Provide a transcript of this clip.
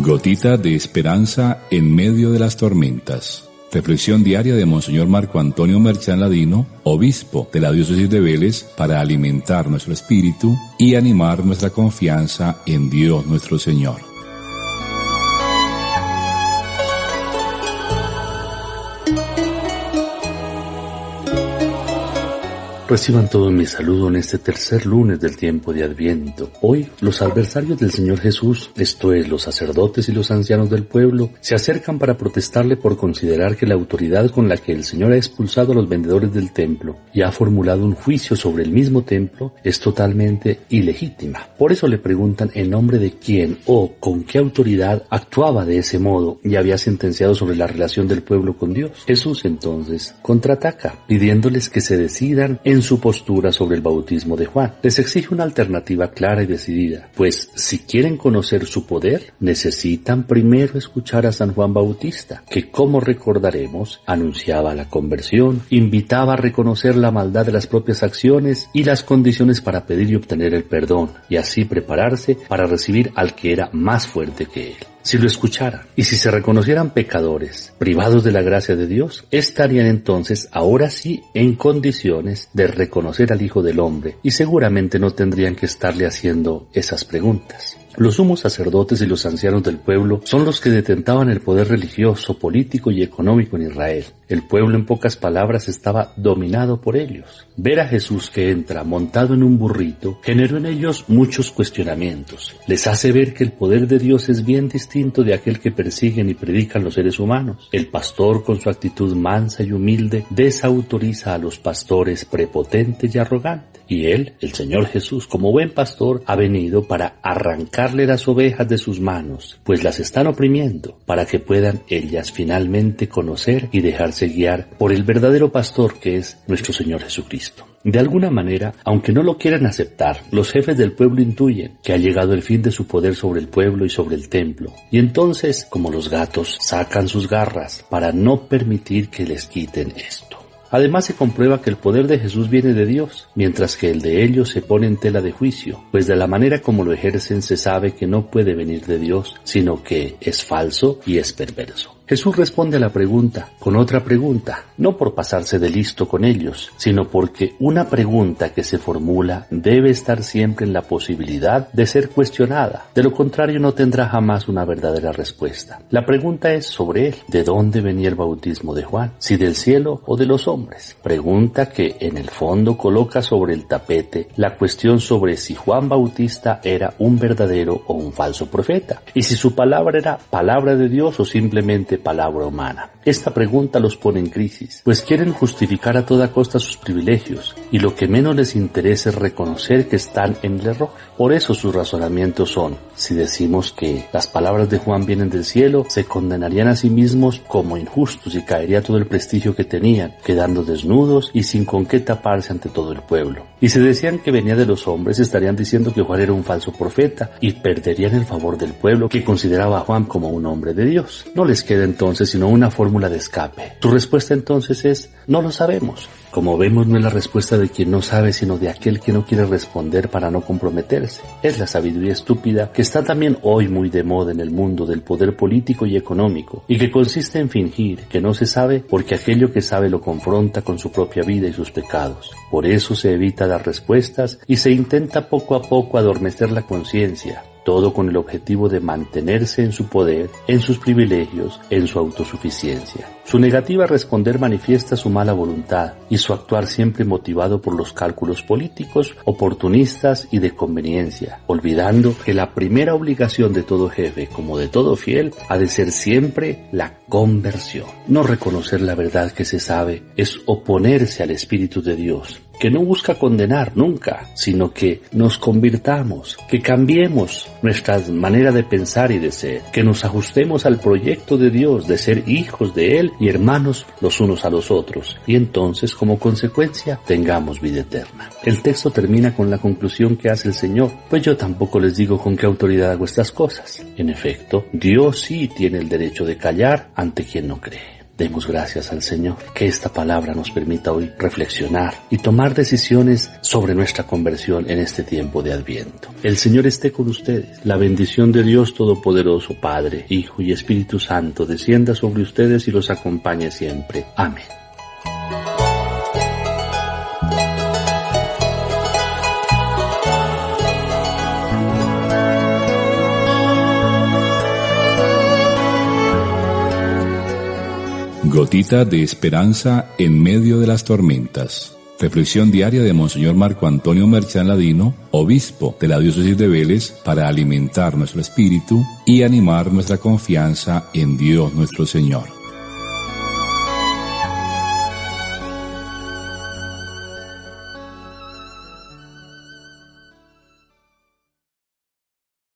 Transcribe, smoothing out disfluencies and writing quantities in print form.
Gotita de esperanza en medio de las tormentas. Reflexión diaria de Monseñor Marco Antonio Merchán Ladino, obispo de la diócesis de Vélez, para alimentar nuestro espíritu y animar nuestra confianza en Dios nuestro Señor. Reciban todo mi saludo en este tercer lunes del tiempo de Adviento. Hoy, los adversarios del Señor Jesús, esto es, los sacerdotes y los ancianos del pueblo, se acercan para protestarle por considerar que la autoridad con la que el Señor ha expulsado a los vendedores del templo y ha formulado un juicio sobre el mismo templo es totalmente ilegítima. Por eso le preguntan en nombre de quién o con qué autoridad actuaba de ese modo y había sentenciado sobre la relación del pueblo con Dios. Jesús entonces contraataca, pidiéndoles que se decidan en su postura sobre el bautismo de Juan. Les exige una alternativa clara y decidida, pues si quieren conocer su poder, necesitan primero escuchar a San Juan Bautista, que, como recordaremos, anunciaba la conversión, invitaba a reconocer la maldad de las propias acciones y las condiciones para pedir y obtener el perdón, y así prepararse para recibir al que era más fuerte que él. Si lo escucharan y si se reconocieran pecadores, privados de la gracia de Dios, estarían entonces ahora sí en condiciones de reconocer al Hijo del Hombre y seguramente no tendrían que estarle haciendo esas preguntas. Los sumos sacerdotes y los ancianos del pueblo son los que detentaban el poder religioso, político y económico en Israel. El pueblo, en pocas palabras, estaba dominado por ellos. Ver a Jesús que entra montado en un burrito generó en ellos muchos cuestionamientos. Les hace ver que el poder de Dios es bien distinto de aquel que persiguen y predican los seres humanos. El pastor, con su actitud mansa y humilde, desautoriza a los pastores prepotentes y arrogantes. Y él, el Señor Jesús, como buen pastor, ha venido para arrancarle las ovejas de sus manos, pues las están oprimiendo, para que puedan ellas finalmente conocer y dejarse guiar por el verdadero pastor que es nuestro Señor Jesucristo. De alguna manera, aunque no lo quieran aceptar, los jefes del pueblo intuyen que ha llegado el fin de su poder sobre el pueblo y sobre el templo, y entonces, como los gatos, sacan sus garras para no permitir que les quiten esto. Además se comprueba que el poder de Jesús viene de Dios, mientras que el de ellos se pone en tela de juicio, pues de la manera como lo ejercen se sabe que no puede venir de Dios, sino que es falso y es perverso. Jesús responde a la pregunta con otra pregunta, no por pasarse de listo con ellos, sino porque una pregunta que se formula debe estar siempre en la posibilidad de ser cuestionada. De lo contrario no tendrá jamás una verdadera respuesta. La pregunta es sobre él, ¿de dónde venía el bautismo de Juan? ¿Si del cielo o de los hombres? Pregunta que en el fondo coloca sobre el tapete la cuestión sobre si Juan Bautista era un verdadero o un falso profeta, y si su palabra era palabra de Dios o simplemente palabra humana. Esta pregunta los pone en crisis, pues quieren justificar a toda costa sus privilegios, y lo que menos les interesa es reconocer que están en el error. Por eso sus razonamientos son, si decimos que las palabras de Juan vienen del cielo, se condenarían a sí mismos como injustos y caería todo el prestigio que tenían, quedando desnudos y sin con qué taparse ante todo el pueblo. Y si decían que venía de los hombres, estarían diciendo que Juan era un falso profeta y perderían el favor del pueblo que consideraba a Juan como un hombre de Dios. No les queda entonces sino una fórmula de escape. Tu respuesta entonces es, no lo sabemos. Como vemos, no es la respuesta de quien no sabe, sino de aquel que no quiere responder para no comprometerse. Es la sabiduría estúpida que está también hoy muy de moda en el mundo del poder político y económico, y que consiste en fingir que no se sabe porque aquello que sabe lo confronta con su propia vida y sus pecados. Por eso se evita dar respuestas y se intenta poco a poco adormecer la conciencia. Todo con el objetivo de mantenerse en su poder, en sus privilegios, en su autosuficiencia. Su negativa a responder manifiesta su mala voluntad y su actuar siempre motivado por los cálculos políticos, oportunistas y de conveniencia, olvidando que la primera obligación de todo jefe, como de todo fiel, ha de ser siempre la conversión. No reconocer la verdad que se sabe es oponerse al Espíritu de Dios, que no busca condenar nunca, sino que nos convirtamos, que cambiemos nuestra manera de pensar y de ser, que nos ajustemos al proyecto de Dios de ser hijos de Él y hermanos los unos a los otros, y entonces como consecuencia tengamos vida eterna. El texto termina con la conclusión que hace el Señor, pues yo tampoco les digo con qué autoridad hago estas cosas. En efecto, Dios sí tiene el derecho de callar ante quien no cree. Demos gracias al Señor, que esta palabra nos permita hoy reflexionar y tomar decisiones sobre nuestra conversión en este tiempo de Adviento. El Señor esté con ustedes. La bendición de Dios Todopoderoso, Padre, Hijo y Espíritu Santo, descienda sobre ustedes y los acompañe siempre. Amén. Gotita de esperanza en medio de las tormentas. Reflexión diaria de Monseñor Marco Antonio Merchán Ladino, obispo de la diócesis de Vélez, para alimentar nuestro espíritu y animar nuestra confianza en Dios nuestro Señor.